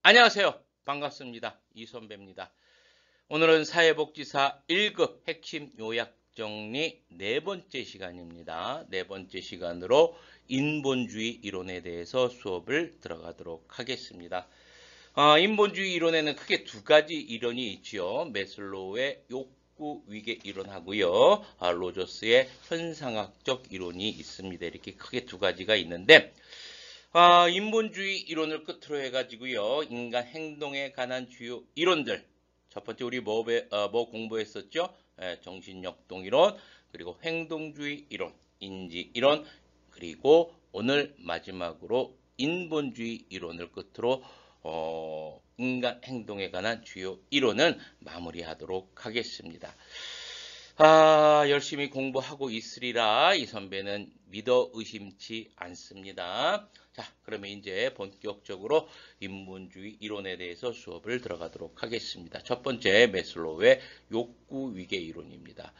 안녕하세요. 반갑습니다. 이선배입니다. 오늘은 사회복지사 1급 핵심 요약 정리 네 번째 시간입니다. 네 번째 시간으로 인본주의 이론에 대해서 수업을 들어가도록 하겠습니다. 인본주의 이론에는 크게 두 가지 이론이 있지요. 매슬로우의 욕구 위계 이론하고요. 로저스의 현상학적 이론이 있습니다. 이렇게 크게 두 가지가 있는데 인본주의 이론을 끝으로 해가지고요. 인간 행동에 관한 주요 이론들. 첫 번째 우리 뭐 공부했었죠? 정신역동 이론, 그리고 행동주의 이론, 인지 이론, 그리고 오늘 마지막으로 인본주의 이론을 끝으로 인간 행동에 관한 주요 이론은 마무리하도록 하겠습니다. 열심히 공부하고 있으리라 이 선배는 믿어 의심치 않습니다. 자, 그러면 이제 본격적으로 인본주의 이론에 대해서 수업을 들어가도록 하겠습니다. 첫 번째, 매슬로우의 욕구 위계 이론입니다.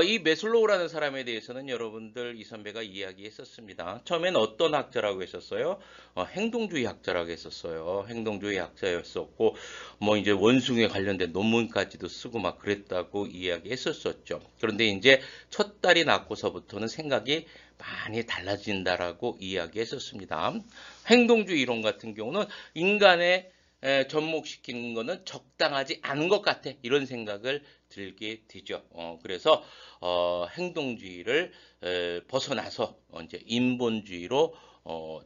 이 매슬로우라는 사람에 대해서는 여러분들 이 선배가 이야기했었습니다. 처음엔 어떤 학자라고 했었어요? 행동주의 학자라고 했었어요. 행동주의 학자였었고, 뭐 이제 원숭이에 관련된 논문까지도 쓰고 막 그랬다고 이야기했었었죠. 그런데 이제 첫 딸이 낳고서부터는 생각이 많이 달라진다라고 이야기했었습니다. 행동주의 이론 같은 경우는 인간에 접목시키는 것은 적당하지 않은 것 같아. 이런 생각을 들게 되죠. 그래서 행동주의를 벗어나서 이제 인본주의로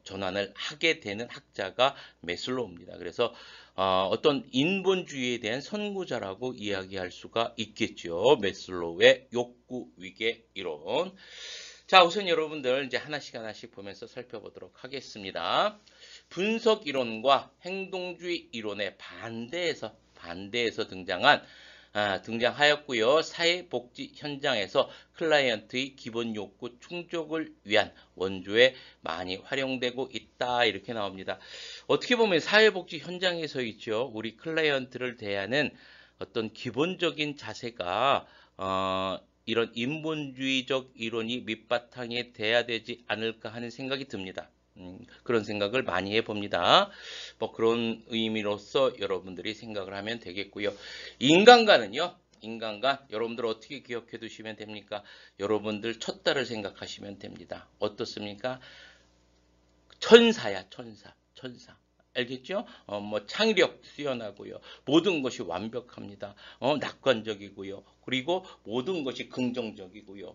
전환을 하게 되는 학자가 매슬로우입니다. 그래서 어떤 인본주의에 대한 선구자라고 이야기할 수가 있겠죠. 매슬로우의 욕구 위계 이론. 자, 우선 여러분들 이제 하나씩 보면서 살펴보도록 하겠습니다. 분석 이론과 행동주의 이론의 반대에서 등장하였고요. 사회복지 현장에서 클라이언트의 기본 욕구 충족을 위한 원조에 많이 활용되고 있다. 이렇게 나옵니다. 어떻게 보면 사회복지 현장에서 있죠. 우리 클라이언트를 대하는 어떤 기본적인 자세가 이런 인본주의적 이론이 밑바탕에 돼야 되지 않을까 하는 생각이 듭니다. 그런 생각을 많이 해봅니다. 뭐 그런 의미로서 여러분들이 생각을 하면 되겠고요. 인간관은요. 인간관 여러분들 어떻게 기억해 두시면 됩니까? 여러분들 첫 딸을 생각하시면 됩니다. 어떻습니까? 천사야, 천사. 알겠죠? 뭐 창의력 뛰어나고요. 모든 것이 완벽합니다. 낙관적이고요. 그리고 모든 것이 긍정적이고요.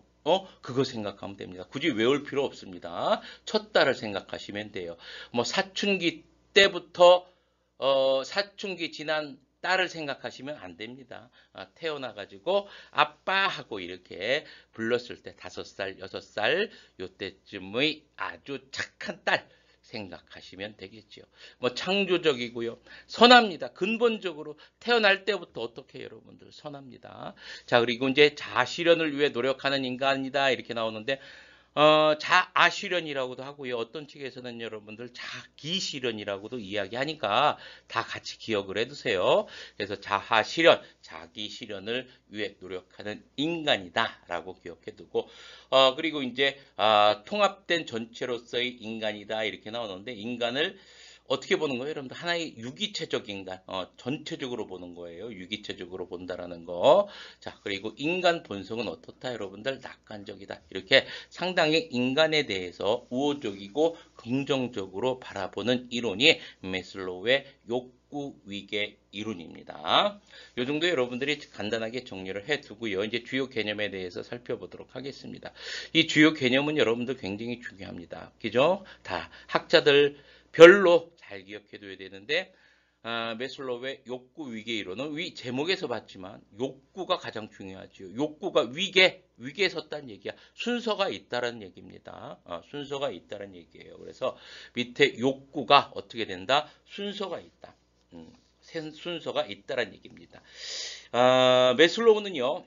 그거 생각하면 됩니다. 굳이 외울 필요 없습니다. 첫 딸을 생각하시면 돼요. 뭐 사춘기 때부터 사춘기 지난 딸을 생각하시면 안 됩니다. 태어나가지고 아빠하고 이렇게 불렀을 때 5살, 6살 요때쯤의 아주 착한 딸 생각하시면 되겠죠. 뭐 창조적이고요. 선합니다. 근본적으로 태어날 때부터 어떻게 여러분들 선합니다. 자, 그리고 이제 자아실현을 위해 노력하는 인간이다 이렇게 나오는데 자아실현이라고도 하고요. 어떤 측에서는 여러분들 자기실현이라고도 이야기하니까 다 같이 기억을 해두세요. 그래서 자아실현, 자기실현을 위해 노력하는 인간이다라고 기억해두고 그리고 이제 통합된 전체로서의 인간이다 이렇게 나오는데 인간을 어떻게 보는 거예요? 여러분들 하나의 유기체적 인간, 전체적으로 보는 거예요. 유기체적으로 본다라는 거. 자, 그리고 인간 본성은 어떻다? 여러분들 낙관적이다. 이렇게 상당히 인간에 대해서 우호적이고 긍정적으로 바라보는 이론이 매슬로우의 욕구 위계 이론입니다. 이 정도 여러분들이 간단하게 정리를 해두고요. 이제 주요 개념에 대해서 살펴보도록 하겠습니다. 이 주요 개념은 여러분들 굉장히 중요합니다. 그죠? 다 학자들 별로 잘 기억해둬야 되는데 매슬로우의 욕구 위계 이론은 위 제목에서 봤지만 욕구가 가장 중요하죠. 욕구가 위계에 섰다는 얘기야. 순서가 있다는 얘기입니다. 순서가 있다는 얘기예요. 그래서 밑에 욕구가 어떻게 된다? 순서가 있다. 순서가 있다는 얘기입니다. 매슬로우는요.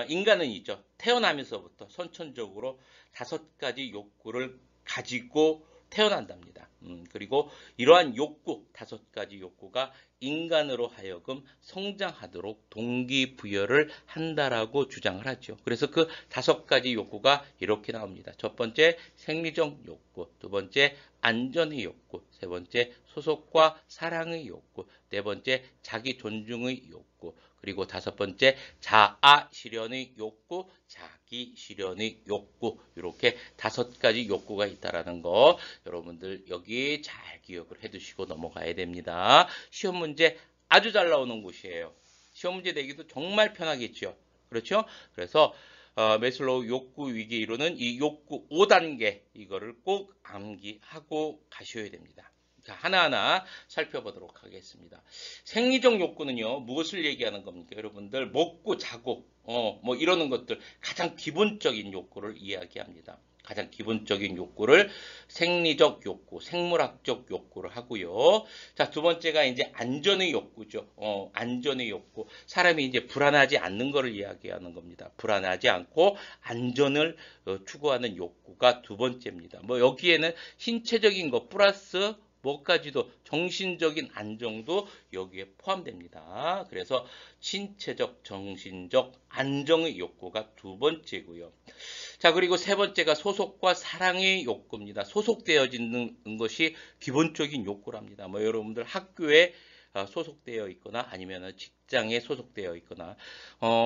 인간은 있죠. 태어나면서부터 선천적으로 5가지 욕구를 가지고 태어난답니다. 그리고 이러한 욕구, 5가지 욕구가 인간으로 하여금 성장하도록 동기부여를 한다라고 주장을 하죠. 그래서 그 5가지 욕구가 이렇게 나옵니다. 첫 번째, 생리적 욕구. 두 번째, 안전의 욕구. 세 번째, 소속과 사랑의 욕구. 네 번째, 자기 존중의 욕구. 그리고 5번째, 자아 실현의 욕구, 자기 실현의 욕구. 이렇게 5가지 욕구가 있다라는 거 여러분들 여기 잘 기억을 해두시고 넘어가야 됩니다. 시험 문제 아주 잘 나오는 곳이에요. 시험 문제 내기도 정말 편하겠죠. 그렇죠? 그래서 매슬로우 욕구 위기 이론은 이 욕구 5단계 이거를 꼭 암기하고 가셔야 됩니다. 자, 하나하나 살펴보도록 하겠습니다. 생리적 욕구는요, 무엇을 얘기하는 겁니까? 여러분들, 먹고 자고, 뭐 이러는 것들, 가장 기본적인 욕구를 이야기합니다. 가장 기본적인 욕구를 생리적 욕구, 생물학적 욕구를 하고요. 자, 두 번째가 이제 안전의 욕구죠. 안전의 욕구. 사람이 이제 불안하지 않는 것을 이야기하는 겁니다. 불안하지 않고 안전을 추구하는 욕구가 두 번째입니다. 뭐 여기에는 신체적인 것 플러스 뭐까지도 정신적인 안정도 여기에 포함됩니다. 그래서 신체적, 정신적 안정의 욕구가 두 번째고요. 자, 그리고 세 번째가 소속과 사랑의 욕구입니다. 소속되어지는 것이 기본적인 욕구랍니다. 뭐 여러분들 학교에 소속되어 있거나 아니면 직장에 소속되어 있거나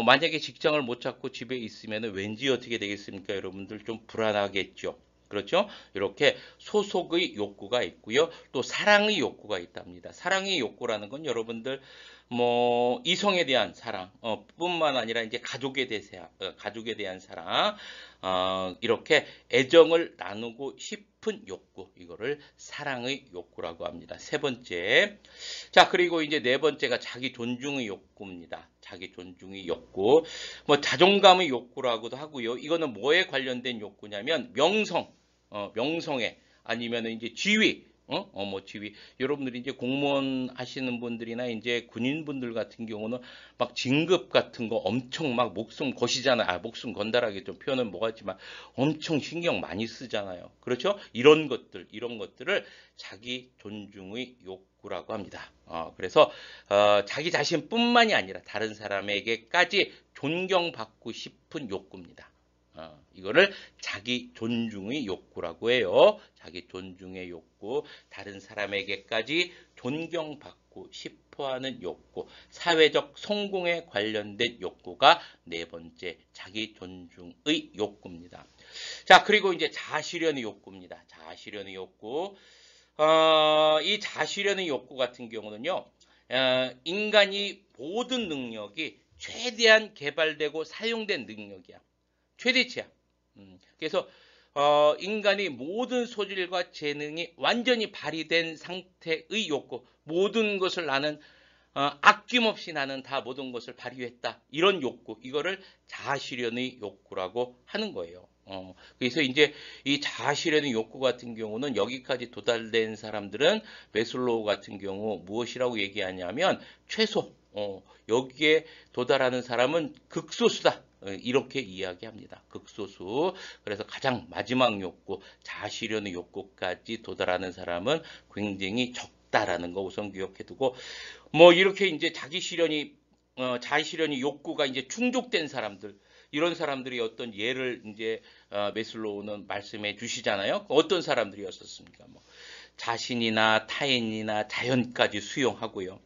만약에 직장을 못 찾고 집에 있으면 왠지 어떻게 되겠습니까? 여러분들 좀 불안하겠죠. 그렇죠? 이렇게 소속의 욕구가 있고요. 또 사랑의 욕구가 있답니다. 사랑의 욕구라는 건 여러분들 뭐 이성에 대한 사랑 뿐만 아니라 이제 가족에 대한 사랑 이렇게 애정을 나누고 싶은 욕구 이거를 사랑의 욕구라고 합니다. 세 번째. 자, 그리고 이제 네 번째가 자기 존중의 욕구입니다. 자기 존중의 욕구. 뭐 자존감의 욕구라고도 하고요. 이거는 뭐에 관련된 욕구냐면 명성에 아니면 이제 지위, 뭐 지위. 여러분들이 이제 공무원 하시는 분들이나 이제 군인분들 같은 경우는 막 진급 같은 거 엄청 막 목숨 거시잖아요. 목숨 건달하게 좀 표현은 뭐같지만 엄청 신경 많이 쓰잖아요. 그렇죠? 이런 것들을 자기 존중의 욕구라고 합니다. 그래서 자기 자신뿐만이 아니라 다른 사람에게까지 존경받고 싶은 욕구입니다. 이거를 자기 존중의 욕구라고 해요. 자기 존중의 욕구, 다른 사람에게까지 존경받고 싶어하는 욕구, 사회적 성공에 관련된 욕구가 네 번째 자기 존중의 욕구입니다. 자, 그리고 이제 자아실현의 욕구입니다. 자아실현의 욕구. 이 자아실현의 욕구 같은 경우는요, 인간이 모든 능력이 최대한 개발되고 사용된 능력이야. 최대치야. 그래서 인간이 모든 소질과 재능이 완전히 발휘된 상태의 욕구, 모든 것을 나는 아낌없이 나는 다 모든 것을 발휘했다. 이런 욕구, 이거를 자아실현의 욕구라고 하는 거예요. 그래서 이제 이 자아실현의 욕구 같은 경우는 여기까지 도달된 사람들은 매슬로우 같은 경우 무엇이라고 얘기하냐면 최소, 여기에 도달하는 사람은 극소수다. 이렇게 이야기합니다. 극소수. 그래서 가장 마지막 욕구, 자아실현의 욕구까지 도달하는 사람은 굉장히 적다라는 거 우선 기억해두고, 뭐 이렇게 이제 자아실현의 욕구가 이제 충족된 사람들, 이런 사람들이 어떤 예를 이제 매슬로우는 말씀해 주시잖아요. 어떤 사람들이었었습니까? 뭐 자신이나 타인이나 자연까지 수용하고요.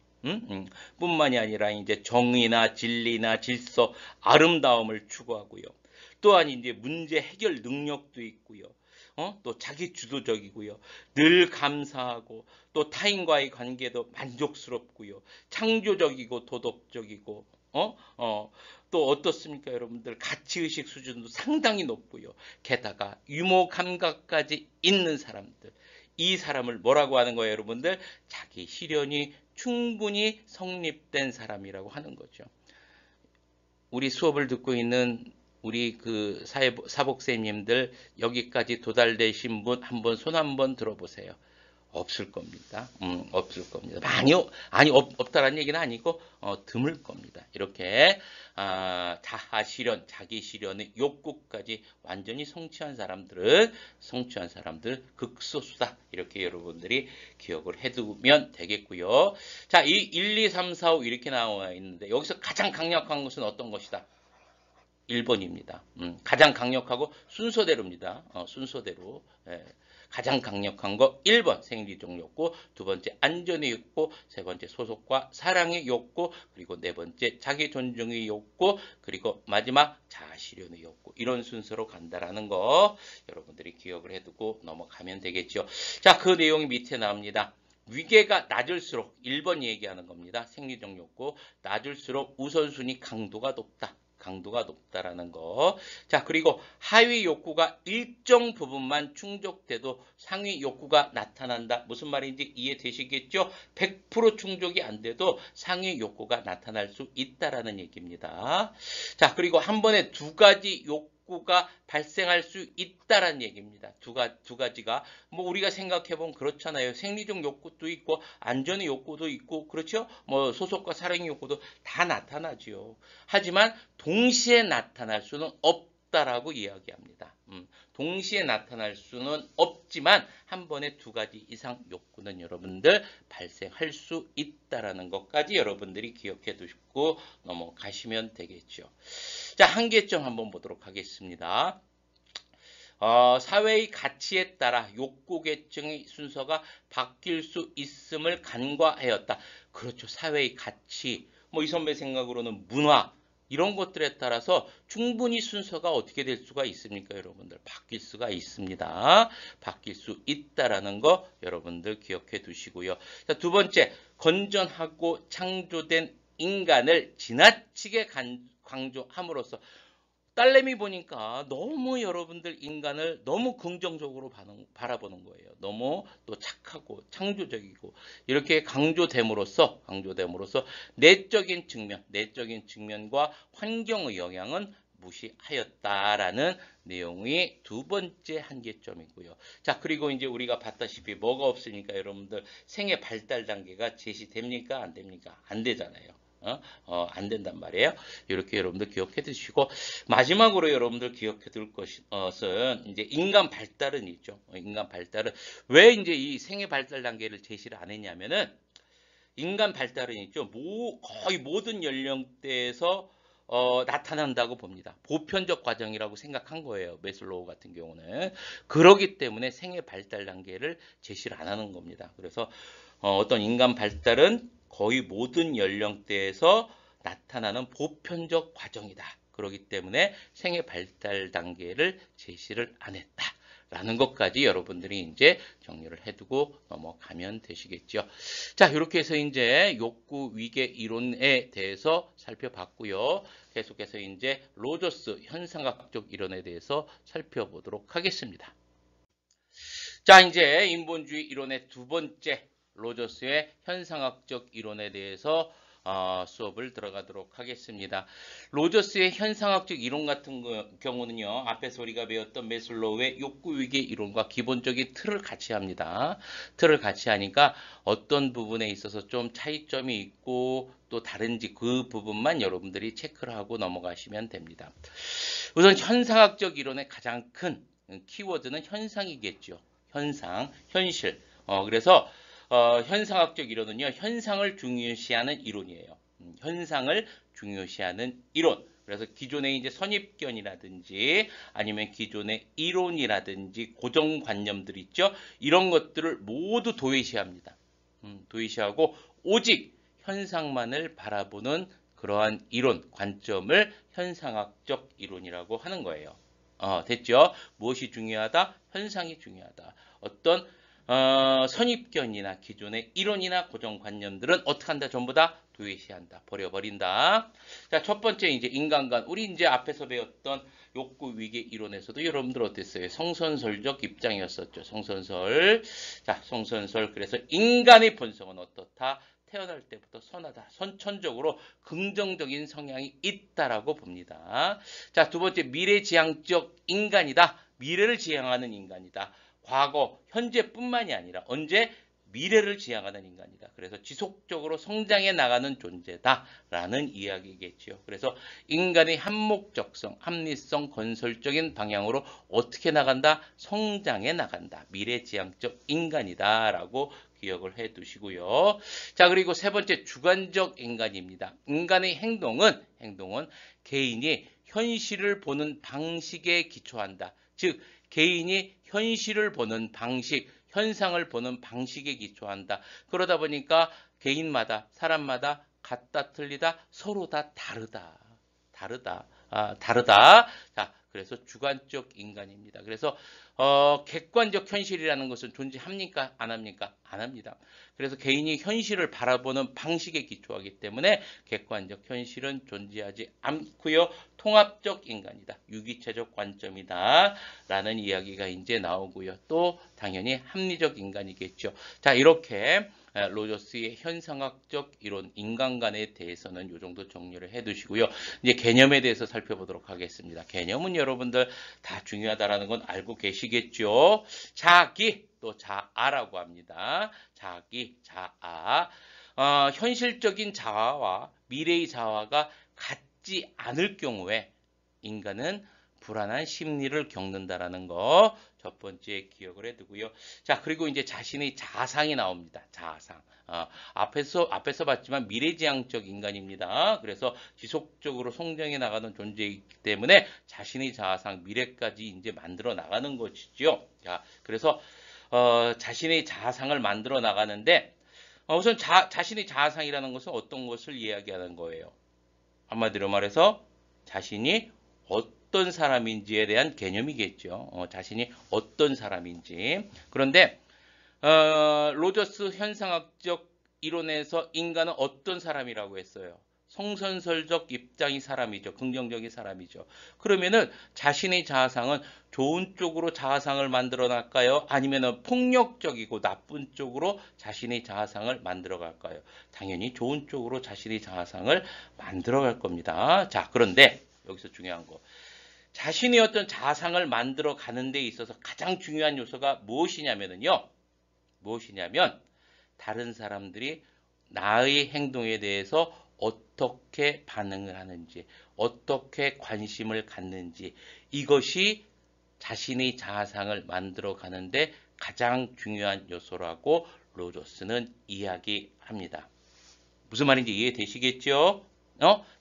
뿐만이 아니라 이제 정의나 진리나 질서, 아름다움을 추구하고요. 또한 이제 문제 해결 능력도 있고요. 또 자기 주도적이고요. 늘 감사하고 또 타인과의 관계도 만족스럽고요. 창조적이고 도덕적이고 또 어떻습니까, 여러분들? 가치의식 수준도 상당히 높고요. 게다가 유머 감각까지 있는 사람들. 이 사람을 뭐라고 하는 거예요, 여러분들? 자기 실현이 충분히 성립된 사람이라고 하는 거죠. 우리 수업을 듣고 있는 우리 그 사복쌤님들 여기까지 도달되신 분 한번 손 한번 들어보세요. 없을 겁니다. 없을 겁니다. 없다라는 얘기는 아니고, 드물 겁니다. 이렇게, 자아 실현, 자기 실현의 욕구까지 완전히 성취한 사람들, 극소수다. 이렇게 여러분들이 기억을 해두면 되겠고요. 자, 이 1, 2, 3, 4, 5 이렇게 나와 있는데, 여기서 가장 강력한 것은 어떤 것이다? 1번입니다. 가장 강력하고 순서대로입니다. 순서대로. 예. 가장 강력한 거 1번 생리적 욕구, 두 번째 안전의 욕구, 세 번째 소속과 사랑의 욕구, 그리고 네 번째 자기 존중의 욕구, 그리고 마지막 자아실현의 욕구. 이런 순서로 간다라는 거 여러분들이 기억을 해두고 넘어가면 되겠죠. 자, 그 내용이 밑에 나옵니다. 위계가 낮을수록 1번 얘기하는 겁니다. 생리적 욕구 낮을수록 우선순위 강도가 높다라는 거. 자, 그리고 하위 욕구가 일정 부분만 충족돼도 상위 욕구가 나타난다. 무슨 말인지 이해되시겠죠? 100% 충족이 안 돼도 상위 욕구가 나타날 수 있다라는 얘기입니다. 자, 그리고 한 번에 두 가지 욕구가 발생할 수 있다라는 얘기입니다. 두 가지가 뭐 우리가 생각해보면 그렇잖아요. 생리적 욕구도 있고 안전의 욕구도 있고 그렇죠? 뭐 소속과 사랑의 욕구도 다 나타나지요. 하지만 동시에 나타날 수는 없다라고 이야기합니다. 동시에 나타날 수는 없지만 한 번에 두 가지 이상 욕구는 여러분들 발생할 수 있다라는 것까지 여러분들이 기억해 두시고 넘어가시면 되겠죠. 자, 한계점 한번 보도록 하겠습니다. 사회의 가치에 따라 욕구 계층의 순서가 바뀔 수 있음을 간과하였다. 그렇죠. 사회의 가치, 뭐 이 선배 생각으로는 문화, 이런 것들에 따라서 충분히 순서가 어떻게 될 수가 있습니까? 여러분들 바뀔 수가 있습니다. 바뀔 수 있다라는 거 여러분들 기억해 두시고요. 자, 두 번째, 건전하고 창조된 인간을 지나치게 강조함으로써 딸내미 보니까 너무 여러분들 인간을 너무 긍정적으로 바라보는 거예요. 너무 또 착하고 창조적이고 이렇게 강조됨으로써 내적인 측면과 환경의 영향은 무시하였다라는 내용이 두 번째 한계점이고요. 자, 그리고 이제 우리가 봤다시피 뭐가 없으니까 여러분들 생애 발달 단계가 제시됩니까? 안 됩니까? 안 되잖아요. 안 된단 말이에요. 이렇게 여러분들 기억해 두시고, 마지막으로 여러분들 기억해 둘 것은 이제 인간 발달은 있죠. 인간 발달은 왜 이제 이 생애 발달 단계를 제시를 안 했냐면은 인간 발달은 있죠. 거의 모든 연령대에서 나타난다고 봅니다. 보편적 과정이라고 생각한 거예요. 매슬로우 같은 경우는. 그러기 때문에 생애 발달 단계를 제시를 안 하는 겁니다. 그래서 어떤 인간 발달은 거의 모든 연령대에서 나타나는 보편적 과정이다. 그렇기 때문에 생애 발달 단계를 제시를 안 했다라는 것까지 여러분들이 이제 정리를 해두고 넘어가면 되시겠죠. 자, 이렇게 해서 이제 욕구 위계 이론에 대해서 살펴봤고요. 계속해서 이제 로저스 현상학적 이론에 대해서 살펴보도록 하겠습니다. 자, 이제 인본주의 이론의 두 번째 로저스의 현상학적 이론에 대해서 수업을 들어가도록 하겠습니다. 로저스의 현상학적 이론 같은 경우는요, 앞에서 우리가 배웠던 매슬로우의 욕구위계 이론과 기본적인 틀을 같이 합니다. 틀을 같이 하니까 어떤 부분에 있어서 좀 차이점이 있고 또 다른지 그 부분만 여러분들이 체크를 하고 넘어가시면 됩니다. 우선 현상학적 이론의 가장 큰 키워드는 현상이겠죠. 현상, 현실. 그래서 현상학적 이론은요, 현상을 중요시하는 이론이에요. 현상을 중요시하는 이론. 그래서 기존의 이제 선입견이라든지 아니면 기존의 이론이라든지 고정관념들 있죠. 이런 것들을 모두 도외시합니다. 도외시하고 오직 현상만을 바라보는 그러한 이론, 관점을 현상학적 이론이라고 하는 거예요. 됐죠? 무엇이 중요하다? 현상이 중요하다. 어떤 선입견이나 기존의 이론이나 고정관념들은 어떻게 한다? 전부 다 도외시한다. 버려버린다. 자, 첫 번째 이제 인간관. 우리 이제 앞에서 배웠던 욕구 위계 이론에서도 여러분들 어땠어요? 성선설적 입장이었었죠. 성선설. 자, 성선설. 그래서 인간의 본성은 어떻다? 태어날 때부터 선하다. 선천적으로 긍정적인 성향이 있다라고 봅니다. 자, 두 번째 미래지향적 인간이다. 미래를 지향하는 인간이다. 과거, 현재뿐만이 아니라 언제 미래를 지향하는 인간이다. 그래서 지속적으로 성장해 나가는 존재다라는 이야기겠지요. 그래서 인간의 한목적성, 합리성, 건설적인 방향으로 어떻게 나간다? 성장해 나간다. 미래지향적 인간이다라고 기억을 해 두시고요. 자, 그리고 세 번째 주관적 인간입니다. 인간의 행동은 개인이 현실을 보는 방식에 기초한다. 즉 개인이 현실을 보는 방식, 현상을 보는 방식에 기초한다. 그러다 보니까 개인마다, 사람마다 같다, 틀리다, 서로 다 다르다. 다르다. 자, 그래서 주관적 인간입니다. 그래서 객관적 현실이라는 것은 존재합니까? 안 합니까? 안 합니다. 그래서 개인이 현실을 바라보는 방식에 기초하기 때문에 객관적 현실은 존재하지 않고요. 통합적 인간이다. 유기체적 관점이다. 라는 이야기가 이제 나오고요. 또 당연히 합리적 인간이겠죠. 자, 이렇게 로저스의 현상학적 이론, 인간관에 대해서는 이 정도 정리를 해 두시고요. 이제 개념에 대해서 살펴보도록 하겠습니다. 개념은 여러분들 다 중요하다라는 건 알고 계시겠죠? 자기, 또 자아라고 합니다. 자기, 자아. 현실적인 자아와 미래의 자아가 같지 않을 경우에 인간은 불안한 심리를 겪는다라는 거 첫 번째 기억을 해두고요. 자, 그리고 이제 자신의 자상이 나옵니다. 자상. 앞에서 봤지만 미래지향적 인간입니다. 그래서 지속적으로 성장해 나가는 존재이기 때문에 자신의 자상, 미래까지 이제 만들어 나가는 것이죠. 자, 그래서 자신의 자상을 만들어 나가는데 우선 자신의 자상이라는 것은 어떤 것을 이야기하는 거예요? 한마디로 말해서 자신이 어떤 사람인지에 대한 개념이겠죠. 자신이 어떤 사람인지. 그런데 로저스 현상학적 이론에서 인간은 어떤 사람이라고 했어요? 성선설적 입장의 사람이죠. 긍정적인 사람이죠. 그러면은 자신의 자아상은 좋은 쪽으로 자아상을 만들어 갈까요? 아니면은 폭력적이고 나쁜 쪽으로 자신의 자아상을 만들어 갈까요? 당연히 좋은 쪽으로 자신의 자아상을 만들어 갈 겁니다. 자, 그런데 여기서 중요한 거. 자신의 어떤 자아상을 만들어 가는 데 있어서 가장 중요한 요소가 무엇이냐면요. 다른 사람들이 나의 행동에 대해서 어떻게 반응을 하는지, 어떻게 관심을 갖는지, 이것이 자신의 자아상을 만들어 가는데 가장 중요한 요소라고 로저스는 이야기합니다. 무슨 말인지 이해되시겠죠?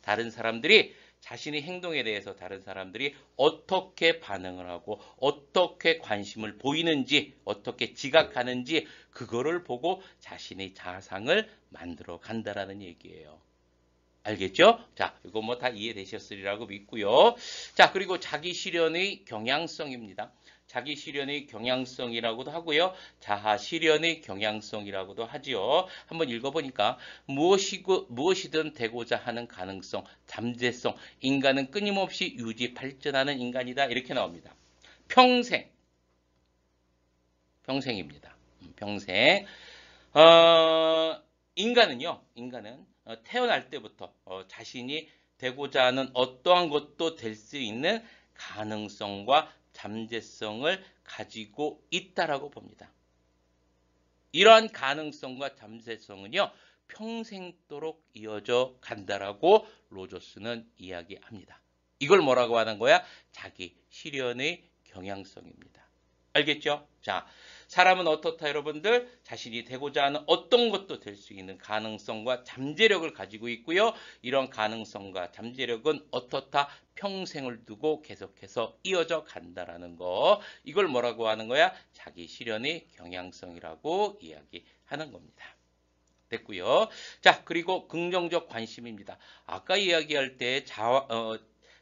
다른 사람들이 자신의 행동에 대해서 다른 사람들이 어떻게 반응을 하고 어떻게 관심을 보이는지 어떻게 지각하는지 그거를 보고 자신의 자아상을 만들어 간다라는 얘기예요. 알겠죠? 자, 이거 뭐 다 이해되셨으리라고 믿고요. 자, 그리고 자기 실현의 경향성입니다. 자기 실현의 경향성이라고도 하고요. 자아 실현의 경향성이라고도 하지요. 한번 읽어보니까 무엇이든 되고자 하는 가능성, 잠재성, 인간은 끊임없이 유지 발전하는 인간이다. 이렇게 나옵니다. 평생입니다. 평생. 인간은 태어날 때부터 자신이 되고자 하는 어떠한 것도 될 수 있는 가능성과 잠재성을 가지고 있다라고 봅니다. 이러한 가능성과 잠재성은요, 평생도록 이어져 간다라고 로저스는 이야기합니다. 이걸 뭐라고 하는 거야? 자기 실현의 경향성입니다. 알겠죠? 자, 사람은 어떻다 여러분들? 자신이 되고자 하는 어떤 것도 될 수 있는 가능성과 잠재력을 가지고 있고요. 이런 가능성과 잠재력은 어떻다? 평생을 두고 계속해서 이어져 간다라는 거. 이걸 뭐라고 하는 거야? 자기 실현의 경향성이라고 이야기하는 겁니다. 됐고요. 자, 그리고 긍정적 관심입니다. 아까 이야기할 때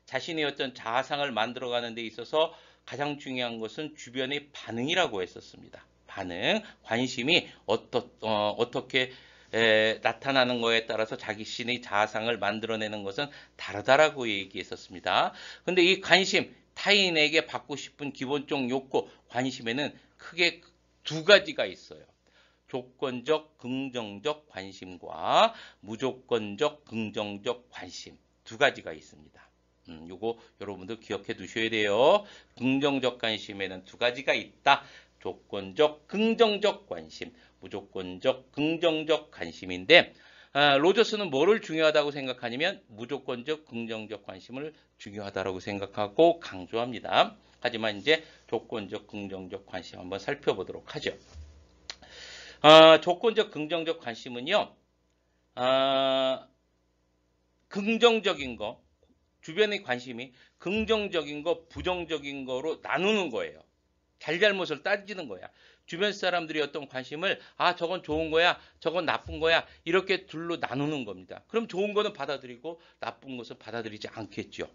자신의 어떤 자아상을 만들어가는 데 있어서 가장 중요한 것은 주변의 반응이라고 했었습니다. 반응, 관심이 어떻게 나타나는 거에 따라서 자신의 자아상을 만들어내는 것은 다르다라고 얘기했었습니다. 근데 이 관심, 타인에게 받고 싶은 기본적 욕구, 관심에는 크게 두 가지가 있어요. 조건적, 긍정적 관심과 무조건적, 긍정적 관심 두 가지가 있습니다. 요거 여러분들 기억해 두셔야 돼요. 긍정적 관심에는 두 가지가 있다. 조건적 긍정적 관심, 무조건적 긍정적 관심인데 로저스는 뭐를 중요하다고 생각하냐면 무조건적 긍정적 관심을 중요하다고 생각하고 강조합니다. 하지만 이제 조건적 긍정적 관심 한번 살펴보도록 하죠. 조건적 긍정적 관심은요. 긍정적인 거, 주변의 관심이 긍정적인 거, 부정적인 거로 나누는 거예요. 잘잘못을 따지는 거야. 주변 사람들이 어떤 관심을 저건 좋은 거야, 저건 나쁜 거야 이렇게 둘로 나누는 겁니다. 그럼 좋은 거는 받아들이고 나쁜 것은 받아들이지 않겠죠.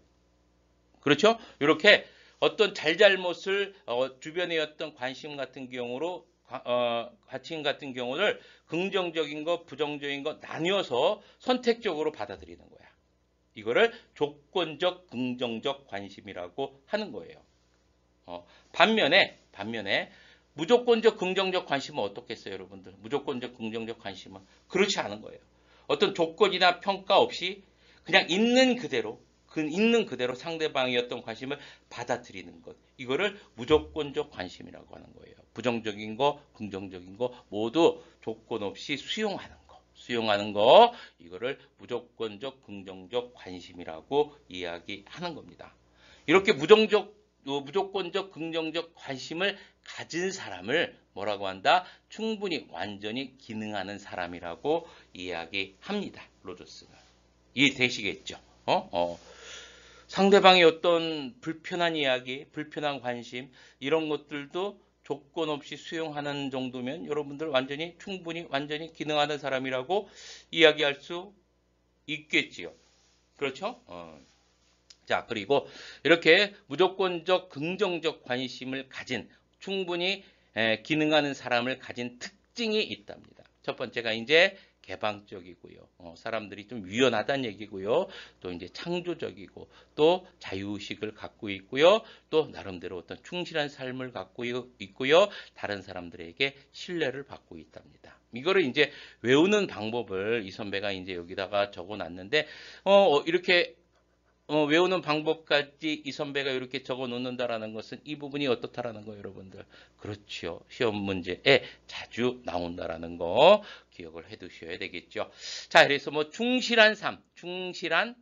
그렇죠? 이렇게 어떤 잘잘못을 주변의 어떤 관심 같은 경우로 가치 같은 경우를 긍정적인 거, 부정적인 거 나뉘어서 선택적으로 받아들이는 거야. 이거를 조건적 긍정적 관심이라고 하는 거예요. 반면에 무조건적 긍정적 관심은 어떻겠어요, 여러분들? 무조건적 긍정적 관심은 그렇지 않은 거예요. 어떤 조건이나 평가 없이 그냥 있는 그대로 상대방의 어떤 관심을 받아들이는 것. 이거를 무조건적 관심이라고 하는 거예요. 부정적인 거, 긍정적인 거 모두 조건 없이 수용하는 거. 이거를 무조건적 긍정적 관심이라고 이야기하는 겁니다. 이렇게 무조건적 긍정적 관심을 가진 사람을 뭐라고 한다? 충분히 완전히 기능하는 사람이라고 이야기합니다. 로저스가. 이해되시겠죠? 상대방의 어떤 불편한 이야기, 불편한 관심 이런 것들도 조건 없이 수용하는 정도면 여러분들 충분히 완전히 기능하는 사람이라고 이야기할 수 있겠지요. 그렇죠? 자, 그리고 이렇게 무조건적 긍정적 관심을 가진 충분히 기능하는 사람을 가진 특징이 있답니다. 첫 번째가 이제 개방적이고요. 사람들이 좀 유연하다는 얘기고요. 또 이제 창조적이고 또 자유의식을 갖고 있고요. 또 나름대로 어떤 충실한 삶을 갖고 있고요. 다른 사람들에게 신뢰를 받고 있답니다. 이거를 이제 외우는 방법을 이 선배가 이제 여기다가 적어 놨는데 이렇게 외우는 방법까지 이 선배가 이렇게 적어 놓는다라는 것은 이 부분이 어떻다라는 거예요, 여러분들. 그렇죠. 시험 문제에 자주 나온다라는 거 기억을 해 두셔야 되겠죠. 자, 그래서 뭐 충실한 삶, 충실한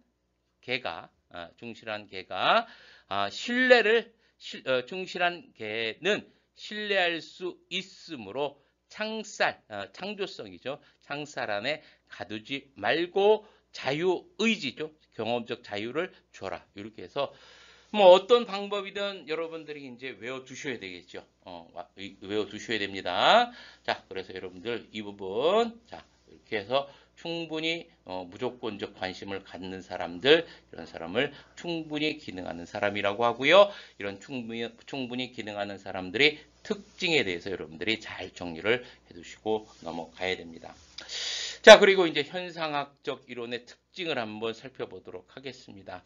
개가 충실한 개는 신뢰할 수 있으므로 창조성이죠. 창살 안에 가두지 말고 자유의지죠. 경험적 자유를 줘라. 이렇게 해서 뭐 어떤 방법이든 여러분들이 이제 외워두셔야 되겠죠. 외워두셔야 됩니다. 자, 그래서 여러분들 이 부분 이렇게 해서 충분히 무조건적 관심을 갖는 사람들, 이런 사람을 충분히 기능하는 사람이라고 하고요. 이런 충분히 기능하는 사람들의 특징에 대해서 여러분들이 잘 정리를 해두시고 넘어가야 됩니다. 자, 그리고 이제 현상학적 이론의 특징을 한번 살펴보도록 하겠습니다.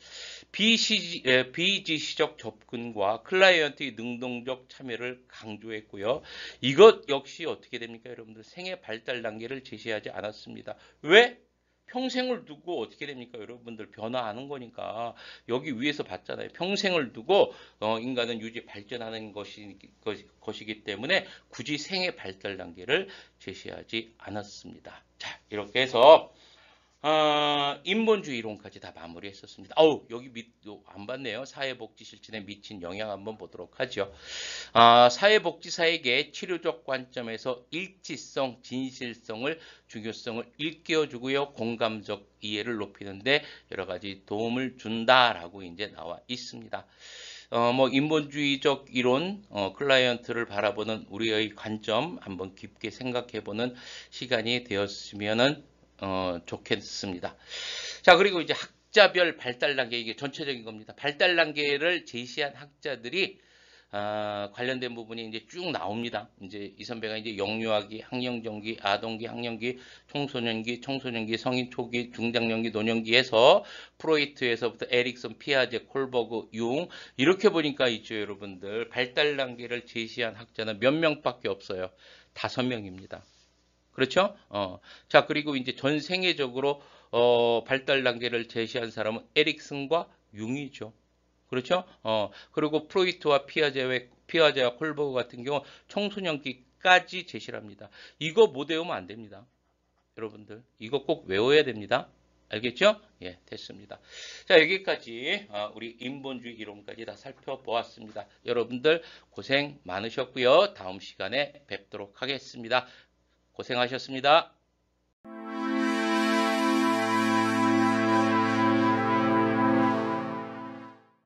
비지시적 접근과 클라이언트의 능동적 참여를 강조했고요. 이것 역시 어떻게 됩니까, 여러분들? 생애 발달 단계를 제시하지 않았습니다. 왜? 평생을 두고 어떻게 됩니까, 여러분들? 변화하는 거니까. 여기 위에서 봤잖아요. 평생을 두고 인간은 유지 발전하는 것이기 때문에 굳이 생애 발달 단계를 제시하지 않았습니다. 자, 이렇게 해서 인본주의 이론까지 다 마무리했었습니다. 여기 안 봤네요. 사회복지 실천에 미친 영향 한번 보도록 하죠. 사회복지사에게 치료적 관점에서 일치성, 진실성을, 중요성을 일깨워주고요. 공감적 이해를 높이는데 여러 가지 도움을 준다라고 이제 나와 있습니다. 뭐 인본주의적 이론, 클라이언트를 바라보는 우리의 관점 한번 깊게 생각해보는 시간이 되었으면은 좋겠습니다. 자, 그리고 이제 학자별 발달 단계, 이게 전체적인 겁니다. 발달 단계를 제시한 학자들이 관련된 부분이 이제 쭉 나옵니다. 이제 이 선배가 이제 영유아기, 학령정기, 아동기, 학령기, 청소년기, 성인 초기, 중장년기, 노년기에서 프로이트에서부터 에릭슨, 피아제, 콜버그, 융 이렇게 보니까 있죠, 여러분들. 발달 단계를 제시한 학자는 몇 명밖에 없어요. 5명입니다. 그렇죠? 자, 그리고 이제 전 세계적으로 발달 단계를 제시한 사람은 에릭슨과 융이죠. 그렇죠? 그리고 프로이트와 피아제와 콜버그 같은 경우 청소년기까지 제시를 합니다. 이거 못 외우면 안 됩니다. 여러분들 이거 꼭 외워야 됩니다. 알겠죠? 예, 됐습니다. 자, 여기까지 우리 인본주의 이론까지 다 살펴보았습니다. 여러분들 고생 많으셨고요. 다음 시간에 뵙도록 하겠습니다. 고생하셨습니다.